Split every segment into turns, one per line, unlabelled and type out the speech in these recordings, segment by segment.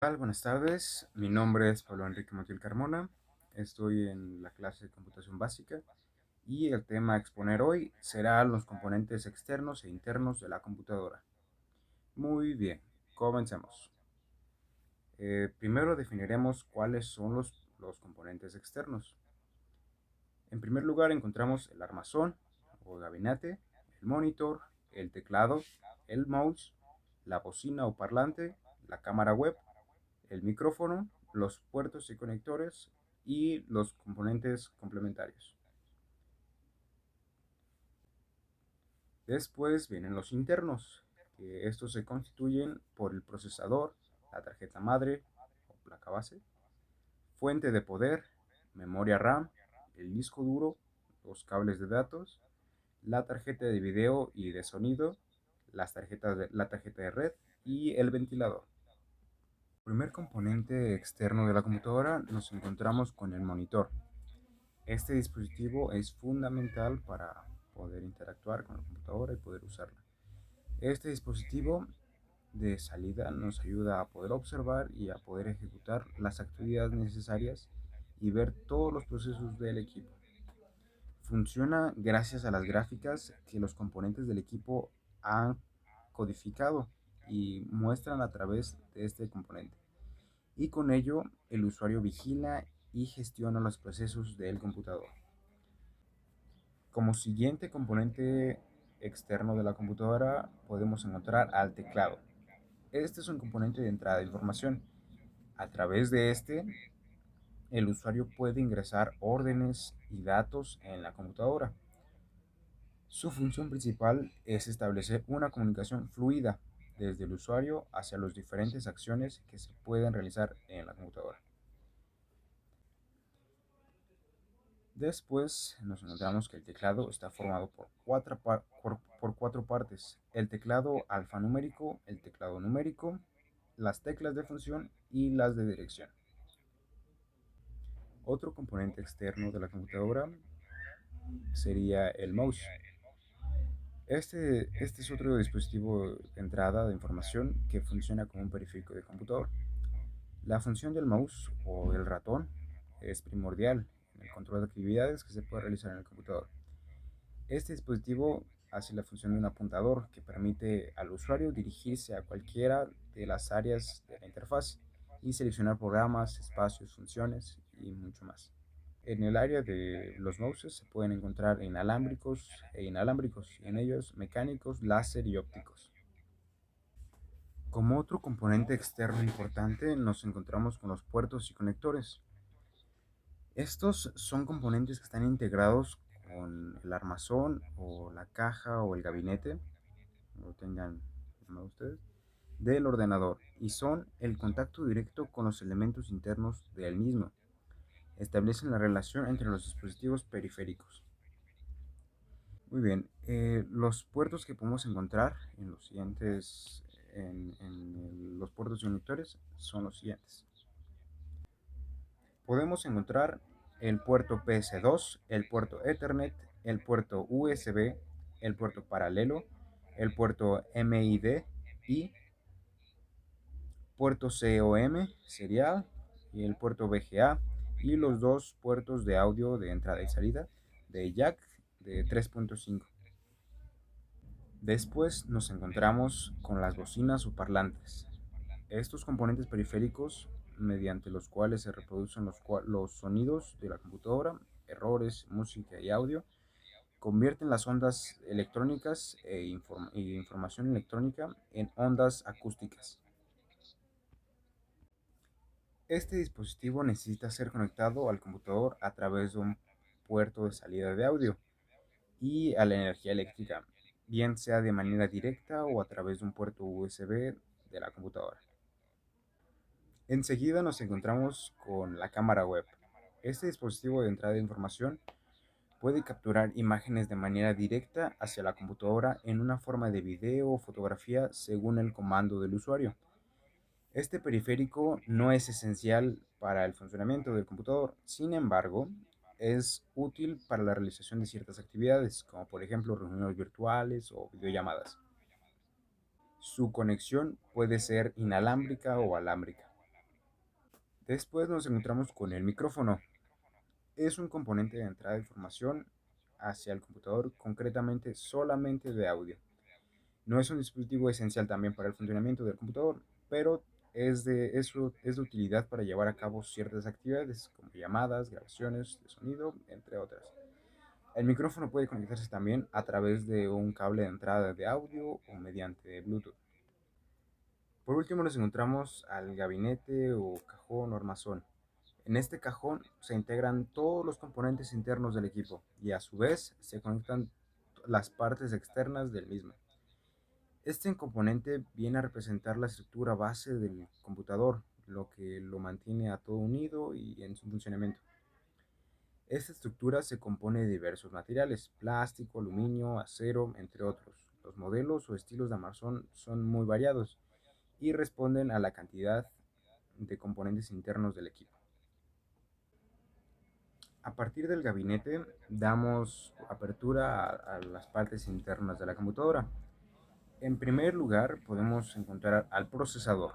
Hola, buenas tardes. Mi nombre es Pablo Enrique Montiel Carmona. Estoy en la clase de computación básica y el tema a exponer hoy será los componentes externos e internos de la computadora. Muy bien, comencemos. Primero definiremos cuáles son los componentes externos. En primer lugar encontramos el armazón o gabinete, el monitor, el teclado, el mouse, la bocina o parlante, la cámara web, el micrófono, los puertos y conectores y los componentes complementarios. Después vienen los internos, que estos se constituyen por el procesador, la tarjeta madre o placa base, fuente de poder, memoria RAM, el disco duro, los cables de datos, la tarjeta de video y de sonido, la tarjeta de red y el ventilador. Primer componente externo de la computadora nos encontramos con el monitor. Este dispositivo es fundamental para poder interactuar con la computadora y poder usarla. Este dispositivo de salida nos ayuda a poder observar y a poder ejecutar las actividades necesarias y ver todos los procesos del equipo. Funciona gracias a las gráficas que los componentes del equipo han codificado y muestran a través de este componente. Y con ello el usuario vigila y gestiona los procesos del computador. Como siguiente componente externo de la computadora podemos encontrar al teclado. Este es un componente de entrada de información. A través de este, el usuario puede ingresar órdenes y datos en la computadora. Su función principal es establecer una comunicación fluida desde el usuario hacia las diferentes acciones que se pueden realizar en la computadora. Después nos encontramos que el teclado está formado por cuatro partes: el teclado alfanumérico, el teclado numérico, las teclas de función y las de dirección. Otro componente externo de la computadora sería el mouse. Este es otro dispositivo de entrada de información que funciona como un periférico de computador. La función del mouse o del ratón es primordial en el control de actividades que se puede realizar en el computador. Este dispositivo hace la función de un apuntador que permite al usuario dirigirse a cualquiera de las áreas de la interfaz y seleccionar programas, espacios, funciones y mucho más. En el área de los mouses se pueden encontrar inalámbricos e inalámbricos, y en ellos mecánicos, láser y ópticos. Como otro componente externo importante nos encontramos con los puertos y conectores. Estos son componentes que están integrados con el armazón o la caja o el gabinete, como lo tengan llamado ustedes, del ordenador, y son el contacto directo con los elementos internos del mismo. Establecen la relación entre los dispositivos periféricos. Muy bien, los puertos que podemos encontrar en los siguientes, los puertos y conectores son los siguientes. Podemos encontrar el puerto PS2, el puerto Ethernet, el puerto USB, el puerto paralelo, el puerto MID y puerto COM serial y el puerto VGA y los dos puertos de audio de entrada y salida de jack de 3.5. Después nos encontramos con las bocinas o parlantes. Estos componentes periféricos mediante los cuales se reproducen los sonidos de la computadora, errores, música y audio, convierten las ondas electrónicas y información electrónica en ondas acústicas. Este dispositivo necesita ser conectado al computador a través de un puerto de salida de audio y a la energía eléctrica, bien sea de manera directa o a través de un puerto USB de la computadora. Enseguida nos encontramos con la cámara web. Este dispositivo de entrada de información puede capturar imágenes de manera directa hacia la computadora en una forma de video o fotografía según el comando del usuario. Este periférico no es esencial para el funcionamiento del computador, sin embargo, es útil para la realización de ciertas actividades, como por ejemplo reuniones virtuales o videollamadas. Su conexión puede ser inalámbrica o alámbrica. Después nos encontramos con el micrófono. Es un componente de entrada de información hacia el computador, concretamente solamente de audio. No es un dispositivo esencial también para el funcionamiento del computador, pero es de utilidad para llevar a cabo ciertas actividades como llamadas, grabaciones de sonido, entre otras. El micrófono puede conectarse también a través de un cable de entrada de audio o mediante Bluetooth. Por último nos encontramos al gabinete o cajón o armazón. En este cajón se integran todos los componentes internos del equipo y a su vez se conectan las partes externas del mismo. Este componente viene a representar la estructura base del computador, lo que lo mantiene a todo unido y en su funcionamiento. Esta estructura se compone de diversos materiales: plástico, aluminio, acero, entre otros. Los modelos o estilos de armazón son muy variados y responden a la cantidad de componentes internos del equipo. A partir del gabinete damos apertura a las partes internas de la computadora. En primer lugar podemos encontrar al procesador.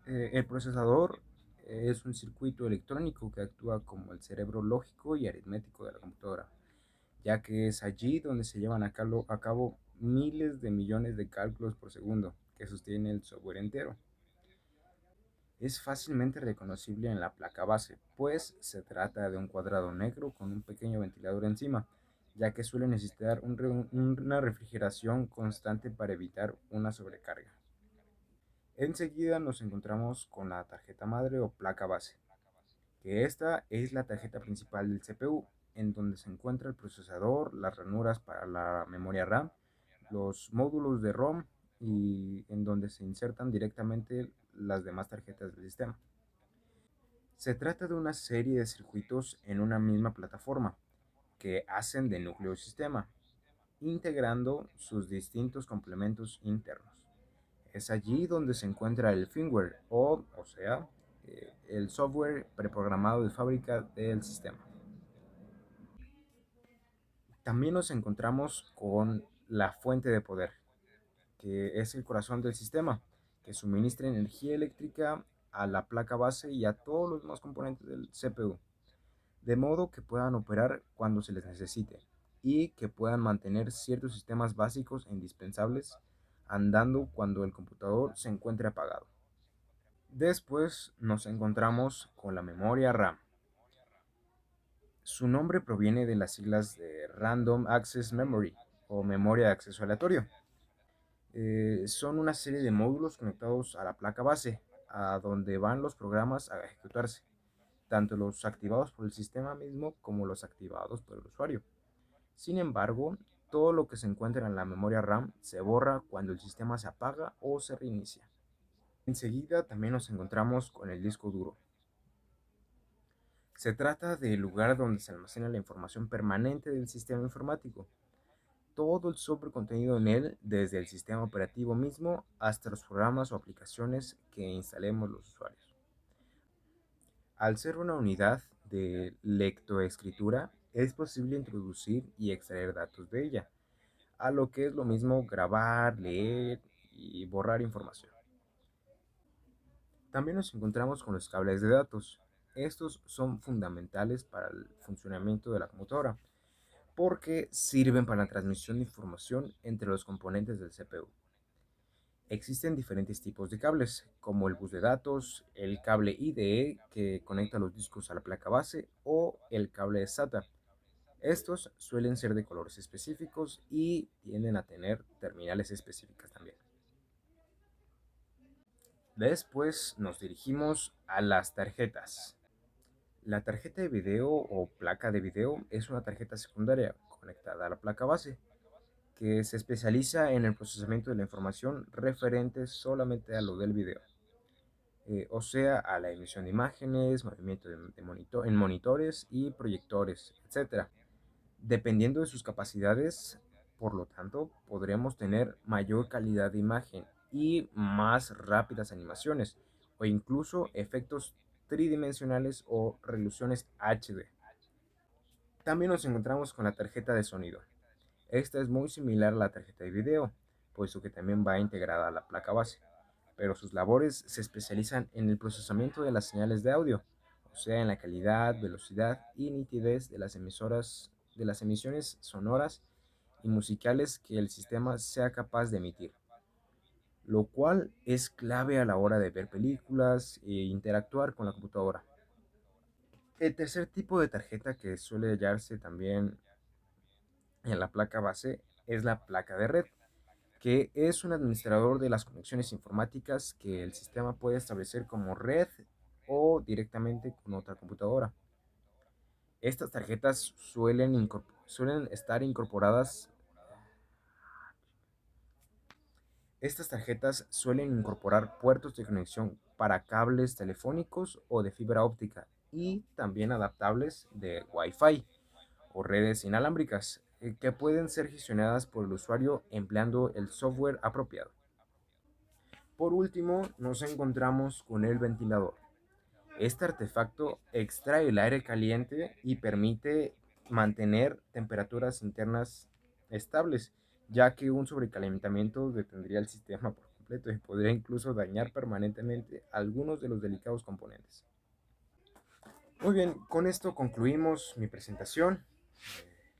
El procesador es un circuito electrónico que actúa como el cerebro lógico y aritmético de la computadora, ya que es allí donde se llevan a cabo miles de millones de cálculos por segundo que sostiene el software entero. Es fácilmente reconocible en la placa base, pues se trata de un cuadrado negro con un pequeño ventilador encima, ya que suele necesitar una refrigeración constante para evitar una sobrecarga. Enseguida nos encontramos con la tarjeta madre o placa base, que esta es la tarjeta principal del CPU, en donde se encuentra el procesador, las ranuras para la memoria RAM, los módulos de ROM y en donde se insertan directamente las demás tarjetas del sistema. Se trata de una serie de circuitos en una misma plataforma que hacen de núcleo sistema, integrando sus distintos complementos internos. Es allí donde se encuentra el firmware o sea, el software preprogramado de fábrica del sistema. También nos encontramos con la fuente de poder, que es el corazón del sistema, que suministra energía eléctrica a la placa base y a todos los demás componentes del CPU, de modo que puedan operar cuando se les necesite y que puedan mantener ciertos sistemas básicos e indispensables andando cuando el computador se encuentre apagado. Después nos encontramos con la memoria RAM. Su nombre proviene de las siglas de Random Access Memory o memoria de acceso aleatorio. Son una serie de módulos conectados a la placa base, a donde van los programas a ejecutarse, tanto los activados por el sistema mismo como los activados por el usuario. Sin embargo, todo lo que se encuentra en la memoria RAM se borra cuando el sistema se apaga o se reinicia. Enseguida también nos encontramos con el disco duro. Se trata del lugar donde se almacena la información permanente del sistema informático. Todo el software contenido en él, desde el sistema operativo mismo hasta los programas o aplicaciones que instalemos los usuarios. Al ser una unidad de lectoescritura, es posible introducir y extraer datos de ella, a lo que es lo mismo grabar, leer y borrar información. También nos encontramos con los cables de datos. Estos son fundamentales para el funcionamiento de la computadora porque sirven para la transmisión de información entre los componentes del CPU. Existen diferentes tipos de cables, como el bus de datos, el cable IDE que conecta los discos a la placa base o el cable SATA. Estos suelen ser de colores específicos y tienden a tener terminales específicas también. Después nos dirigimos a las tarjetas. La tarjeta de video o placa de video es una tarjeta secundaria conectada a la placa base que se especializa en el procesamiento de la información referente solamente a lo del video, o sea, a la emisión de imágenes, movimiento en monitores y proyectores, etcétera. Dependiendo de sus capacidades, por lo tanto, podremos tener mayor calidad de imagen y más rápidas animaciones o incluso efectos tridimensionales o resoluciones HD. También nos encontramos con la tarjeta de sonido. Esta es muy similar a la tarjeta de video, puesto que también va integrada a la placa base, pero sus labores se especializan en el procesamiento de las señales de audio, o sea, en la calidad, velocidad y nitidez de las emisiones sonoras y musicales que el sistema sea capaz de emitir, lo cual es clave a la hora de ver películas e interactuar con la computadora. El tercer tipo de tarjeta que suele hallarse también en la placa base es la placa de red, que es un administrador de las conexiones informáticas que el sistema puede establecer como red o directamente con otra computadora. Estas tarjetas suelen estar incorporadas. Estas tarjetas suelen incorporar puertos de conexión para cables telefónicos o de fibra óptica y también adaptables de Wi-Fi o redes inalámbricas que pueden ser gestionadas por el usuario empleando el software apropiado. Por último, nos encontramos con el ventilador. Este artefacto extrae el aire caliente y permite mantener temperaturas internas estables, ya que un sobrecalentamiento detendría el sistema por completo y podría incluso dañar permanentemente algunos de los delicados componentes. Muy bien, con esto concluimos mi presentación.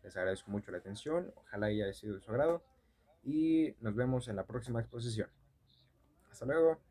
Les agradezco mucho la atención, ojalá haya sido de su agrado y nos vemos en la próxima exposición. Hasta luego.